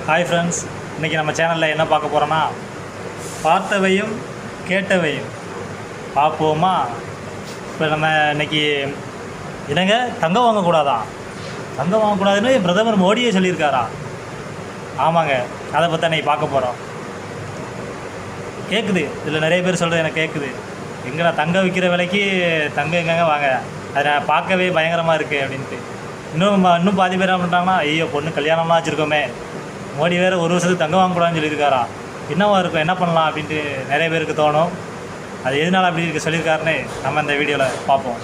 Hi friends, இன்றைக்கி நம்ம சேனலில் என்ன பார்க்க போகிறோன்னா, பார்த்தவையும் கேட்டவையும் பார்ப்போமா. இப்போ நம்ம இன்றைக்கி என்னங்க தங்கம் வாங்கக்கூடாதான், தங்கம் வாங்கக்கூடாதுன்னு பிரதமர் மோடியே சொல்லியிருக்காரா? ஆமாங்க, அதை பற்றி அன்றைக்கி பார்க்க போகிறோம். கேட்குது, இதில் நிறைய பேர் சொல்கிறது எனக்கு கேட்குது. எங்கடா தங்கம் விற்கிற விலைக்கு தங்கம் எங்கெங்க வாங்க, அதை பார்க்கவே பயங்கரமாக இருக்குது அப்படின்ட்டு. இன்னும் பாதி பேர் என்ன பண்ணுறாங்கன்னா, ஐயோ பொண்ணு கல்யாணம்லாம் வச்சுருக்கோமே, மோடி வேறு ஒரு வருஷத்துக்கு தங்கம் வாங்கக்கூடாதுன்னு சொல்லியிருக்காரா, என்னவா இருக்கும், என்ன பண்ணலாம் அப்படின்ட்டு நிறைய பேருக்கு தோணும். அது எதனால் அப்படி இருக்க சொல்லியிருக்காருன்னு நம்ம இந்த வீடியோவில் பார்ப்போம்.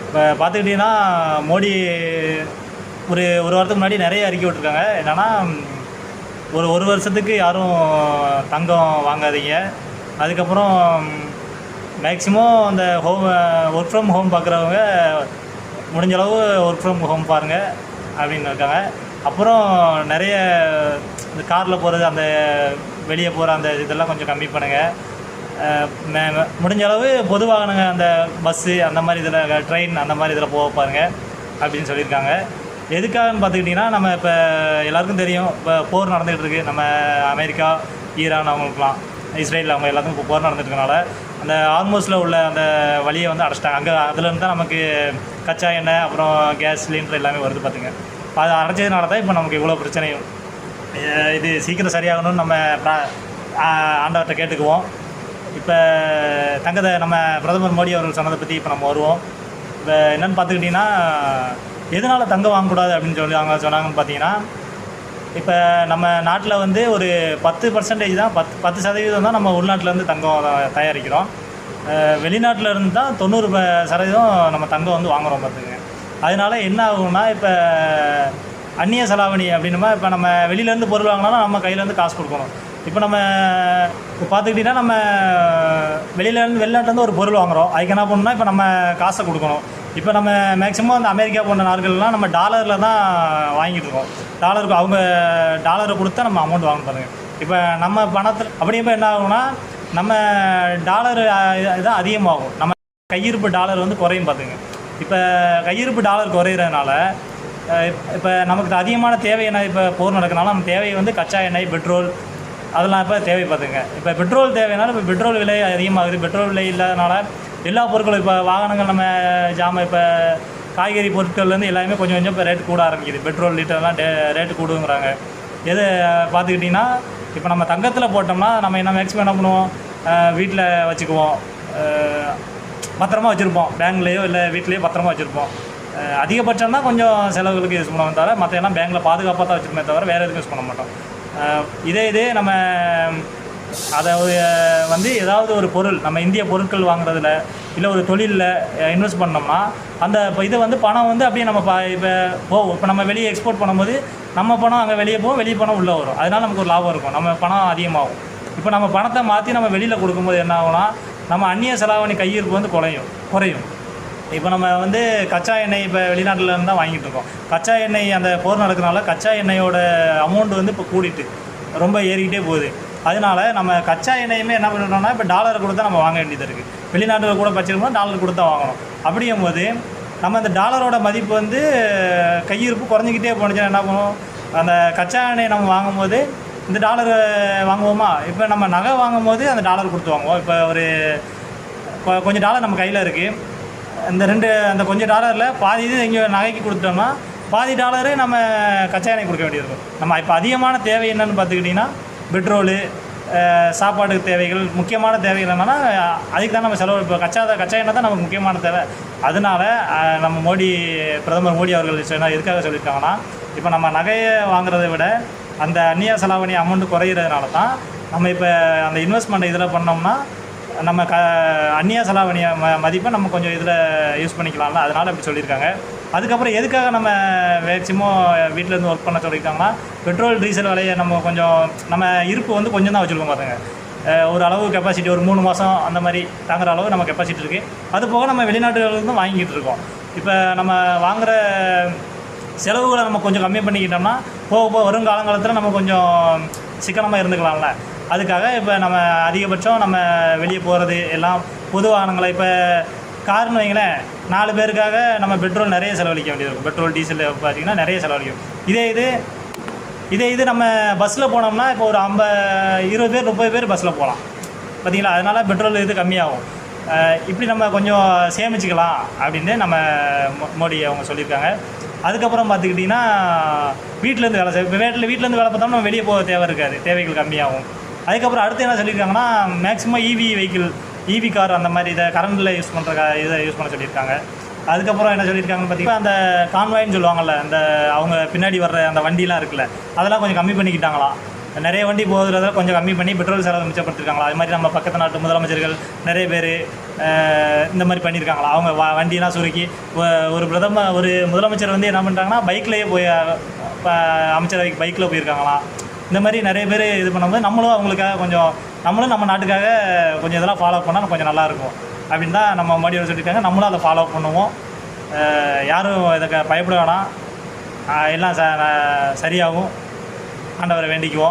இப்போ பார்த்துக்கிட்டிங்கன்னா, மோடி ஒரு வாரத்துக்கு முன்னாடி நிறைய அறிக்கை விட்டுருக்காங்க. என்னென்னா, ஒரு வருஷத்துக்கு யாரும் தங்கம் வாங்காதீங்க, அதுக்கப்புறம் மேக்ஸிமம் அந்த ஒர்க் ஃப்ரம் ஹோம் பார்க்குறவங்க முடிஞ்சளவு ஒர்க் ஃப்ரம் ஹோம் பாருங்கள் அப்படின்னு இருக்காங்க. அப்புறம் நிறைய இந்த காரில் போகிறது, அந்த வெளியே போகிற அந்த இதெல்லாம் கொஞ்சம் கம்மி பண்ணுங்கள். முடிஞ்ச அளவு பொது வாகனங்க, அந்த பஸ்ஸு அந்த மாதிரி இதில், ட்ரெயின் அந்த மாதிரி இதில் போக பாருங்கள் அப்படின்னு சொல்லியிருக்காங்க. எதுக்காகன்னு பார்த்துக்கிட்டிங்கன்னா, நம்ம இப்போ எல்லாருக்கும் தெரியும், இப்போ போர் நடந்துகிட்டு இருக்குது. நம்ம அமெரிக்கா, ஈரான் அவங்களுக்குலாம், இஸ்ரேல் அவங்க எல்லாத்துக்கும் இப்போ போர் நடந்துட்டுருக்கனால அந்த ஆல்மோஸ்ட்டில் உள்ள அந்த வழியை வந்து அடைச்சிட்டாங்க. அங்கே அதுலேருந்து தான் நமக்கு கச்சா எண்ணெய், அப்புறம் கேஸ் சிலிண்டர் எல்லாமே வருது பார்த்துங்க. அது அடைச்சதுனால தான் இப்போ நமக்கு இவ்வளோ பிரச்சனையும். இது சீக்கிரம் சரியாகணும்னு நம்ம ஆண்டவர்கிட்ட கேட்டுக்குவோம். இப்போ தங்கத்தை நம்ம பிரதமர் மோடி அவர்கள் சொன்னதை பற்றி இப்போ நம்ம வருவோம். இப்போ என்னென்னு பார்த்துக்கிட்டிங்கன்னா, எதனால் தங்கம் வாங்கக்கூடாது அப்படின்னு சொல்லி அவங்க சொன்னாங்கன்னு பார்த்தீங்கன்னா, இப்போ நம்ம நாட்டில் வந்து ஒரு 10% தான், 10% தான் நம்ம உள்நாட்டிலேருந்து தங்கம் தயாரிக்கிறோம். வெளிநாட்டில் இருந்து தான் 90% நம்ம தங்கம் வந்து வாங்குகிறோம் பார்த்துங்க. அதனால் என்ன ஆகும்னா, இப்போ அந்நிய செலாவணி அப்படின்னுமா, இப்போ நம்ம வெளியிலேருந்து பொருள் வாங்கினாலும் நம்ம கையிலேருந்து காசு கொடுக்கணும். இப்போ நம்ம இப்போ பார்த்துக்கிட்டிங்கன்னா, நம்ம வெளிநாட்டிலேருந்து ஒரு பொருள் வாங்குகிறோம், அதுக்கு என்ன பண்ணணும்னா இப்போ நம்ம காசை கொடுக்கணும். இப்போ நம்ம மேக்ஸிமம் அந்த அமெரிக்கா போன்ற நாடுகள்லாம் நம்ம டாலரில் தான் வாங்கிட்டு இருக்கோம். அவங்க டாலரை கொடுத்தா நம்ம அமௌண்ட் வாங்கணும் பாருங்கள். இப்போ நம்ம பணத்தில் அப்படியப்போ என்ன ஆகும்னா, நம்ம டாலரு இதான் அதிகமாகும், நம்ம கையிருப்பு டாலர் வந்து குறையும் பார்த்துங்க. இப்போ கையிருப்பு டாலர் குறையிறதுனால இப்போ நமக்கு அதிகமான தேவை என்ன, இப்போ போர் நடக்கிறனால நம்ம தேவை வந்து கச்சா எண்ணெய், பெட்ரோல் அதெல்லாம் இப்போ தேவை பார்த்துங்க. இப்போ பெட்ரோல் தேவைனால இப்போ பெட்ரோல் விலை அதிகமாகுது. பெட்ரோல் விலை இல்லாதனால எல்லா பொருட்களும், இப்போ வாகனங்கள், நம்ம இப்போ காய்கறி பொருட்கள்லேருந்து எல்லாமே கொஞ்சம் கொஞ்சம் இப்போ ரேட்டு கூட ஆரம்பிக்குது. பெட்ரோல் லிட்டர்லாம் ரேட்டு கூடுங்கிறாங்க. எது பார்த்துக்கிட்டிங்கன்னா, இப்போ நம்ம தங்கத்தில் போட்டோம்னா நம்ம என்ன மேக்ஸிமம் என்ன பண்ணுவோம், வீட்டில் வச்சுக்குவோம், பத்திரமா வச்சுருப்போம், பேங்க்லேயோ இல்லை வீட்லேயோ பத்திரமா வச்சுருப்போம். அதிகபட்சம்னா கொஞ்சம் செலவுகளுக்கு யூஸ் பண்ணுவோம் தவிர, மற்ற எல்லாம் பேங்க்கில் பாதுகாப்பாக தான் வச்சுருமே தவிர வேறு எதுவும் யூஸ் பண்ண மாட்டோம். இதே நம்ம அதை வந்து ஏதாவது ஒரு பொருள், நம்ம இந்திய பொருட்கள் வாங்குறதுல இல்லை ஒரு தொழிலில் இன்வெஸ்ட் பண்ணோம்னா, அந்த இப்போ இது வந்து பணம் வந்து அப்படியே நம்ம இப்போ நம்ம வெளியே எக்ஸ்போர்ட் பண்ணும்போது நம்ம பணம் அங்கே வெளியே போகும், வெளியே பணம் உள்ளே வரும். அதனால் நமக்கு ஒரு லாபம் இருக்கும், நம்ம பணம் அதிகமாகும். இப்போ நம்ம பணத்தை மாற்றி நம்ம வெளியில் கொடுக்கும்போது என்ன ஆகும்னா, நம்ம அந்நிய செலாவணி கையிருப்பு வந்து குறையும். இப்போ நம்ம வந்து கச்சா எண்ணெய் இப்போ வெளிநாட்டில் இருந்து தான் வாங்கிட்டு இருக்கோம். கச்சா எண்ணெய் அந்த போர் நடக்கிறனால கச்சா எண்ணெயோட அமௌண்ட் வந்து இப்போ கூடிட்டு ரொம்ப ஏறிக்கிட்டே போகுது. அதனால நம்ம கச்சா எண்ணெயுமே என்ன பண்ணுறோம்னா, இப்போ டாலரை கொடுத்தா நம்ம வாங்க வேண்டியது இருக்குது. வெளிநாட்டில் கூட வச்சுருக்கோம்னா டாலர் கொடுத்தா வாங்கணும். அப்படிங்கும்போது நம்ம அந்த டாலரோட மதிப்பு வந்து கையிருப்பு குறைஞ்சிக்கிட்டே போணுச்சுன்னா என்ன பண்ணுவோம், அந்த கச்சா எண்ணெய் நம்ம வாங்கும்போது இந்த டாலர் வாங்குவோமா, இப்போ நம்ம நகை வாங்கும்போது அந்த டாலர் கொடுத்து வாங்குவோம். இப்போ கொஞ்சம் டாலர் நம்ம கையில் இருக்குது, அந்த கொஞ்சம் டாலரில் பாதி இது இங்கே நகைக்கு கொடுத்தோம்னா பாதி டாலரு நம்ம கச்சா எண்ணெய் கொடுக்க வேண்டியிருக்கும். நம்ம இப்போ அதிகமான தேவை என்னென்னு பார்த்துக்கிட்டிங்கன்னா, பெட்ரோலு, சாப்பாட்டுக்கு தேவைகள், முக்கியமான தேவைகள் என்னென்னா அதுக்கு தான் நம்ம செலவு. இப்போ கச்சா எண்ணெய் தான் நமக்கு முக்கியமான தேவை. அதனால நம்ம பிரதமர் மோடி அவர்கள் எதுக்காக சொல்லியிருக்காங்கன்னா, இப்போ நம்ம நகையை வாங்குறதை விட அந்த அந்நிய செலாவணி அமௌண்ட்டு குறையிறதுனால தான் நம்ம இப்போ அந்த இன்வெஸ்ட்மெண்ட் இதில் பண்ணோம்னா நம்ம அந்நிய செலாவணிய மதிப்பை நம்ம கொஞ்சம் இதில் யூஸ் பண்ணிக்கலாம்ல, அதனால் அப்படி சொல்லியிருக்காங்க. அதுக்கப்புறம் எதுக்காக நம்ம மேக்ஸிமம் வீட்டிலேருந்து ஒர்க் பண்ண சொல்லியிருக்காங்கன்னா, பெட்ரோல் டீசல் விலையை நம்ம இருப்பு வந்து கொஞ்சம் தான் வச்சுருக்கோம் பார்த்துங்க. ஒரு அளவு கெப்பாசிட்டி, ஒரு 3 மாதம் அந்த மாதிரி தாங்குகிற அளவு நம்ம கெப்பாசிட்டி இருக்குது. அது போக நம்ம வெளிநாட்டுகளுக்கு வாங்கிக்கிட்டு இருக்கோம். இப்போ நம்ம வாங்குகிற செலவுகளை நம்ம கொஞ்சம் கம்மி பண்ணிக்கிட்டோம்னா போக வரும் காலங்காலத்தில் நம்ம கொஞ்சம் சிக்கனமாக இருந்துக்கலாம்ல. அதுக்காக இப்போ நம்ம அதிகபட்சம் நம்ம வெளியே போகிறது எல்லாம் பொது வாகனங்களை, இப்போ கார்னு வைங்களேன், 4 பேருக்காக நம்ம பெட்ரோல் நிறைய செலவழிக்க வேண்டியது இருக்கும். பெட்ரோல் டீசல் பார்த்திங்கன்னா நிறைய செலவழிக்கும். இதே இது இது நம்ம பஸ்ஸில் போனோம்னா இப்போ ஒரு 20 பேர் 30 பேர் பஸ்ஸில் போகலாம் பார்த்தீங்களா. அதனால் பெட்ரோல் இது கம்மியாகும். இப்படி நம்ம கொஞ்சம் சேமிச்சுக்கலாம் அப்படின்னு நம்ம மோடி அவங்க சொல்லியிருக்காங்க. அதுக்கப்புறம் பார்த்துக்கிட்டிங்கன்னா வீட்டிலேருந்து வீட்டிலேருந்து வேலை பார்த்தோம்னா நம்ம வெளியே போக தேவை இருக்காது, தேவைகள் கம்மியாகும். அதுக்கப்புறம் அடுத்து என்ன சொல்லியிருக்காங்கன்னா மேக்ஸிமம் ஈவி கார் அந்த மாதிரி இதை கரண்டில் யூஸ் பண்ணுற இதை யூஸ் பண்ண சொல்லியிருக்காங்க. அதுக்கப்புறம் என்ன சொல்லியிருக்காங்கன்னு பார்த்தீங்கன்னா அந்த கான்வாய்ன்னு சொல்லுவாங்கள்ல, அந்த அவங்க பின்னாடி வர்ற அந்த வண்டிலாம் இருக்குல்ல, அதெல்லாம் கொஞ்சம் கம்மி பண்ணிக்கிட்டாங்களாம். நிறைய வண்டி போகிறத கொஞ்சம் கம்மி பண்ணி பெட்ரோல் செலவு மிச்சப்படுத்திருக்காங்களா. அது மாதிரி நம்ம பக்கத்து நாட்டு முதலமைச்சர்கள் நிறைய பேர் இந்த மாதிரி பண்ணியிருக்காங்களா. அவங்க வண்டியெலாம் சுருக்கி ஒரு முதலமைச்சர் வந்து என்ன பண்ணுறாங்கன்னா பைக்லேயே போய் அமைச்சரவைக்கு பைக்கில் போயிருக்காங்களாம். இந்த மாதிரி நிறைய பேர் இது பண்ணும்போது நம்மளும் அவங்களுக்காக கொஞ்சம் நம்ம நாட்டுக்காக கொஞ்சம் இதெல்லாம் ஃபாலோ பண்ணால் கொஞ்சம் நல்லாயிருக்கும் அப்படின்னு தான் நம்ம மோடியோட சொல்லியிருக்காங்க. நம்மளும் அதை ஃபாலோ பண்ணுவோம். யாரும் இதை பயப்பட வேணாம், எல்லாம் சரியாகும். ஆண்டவரை வேண்டிக்குவோம்.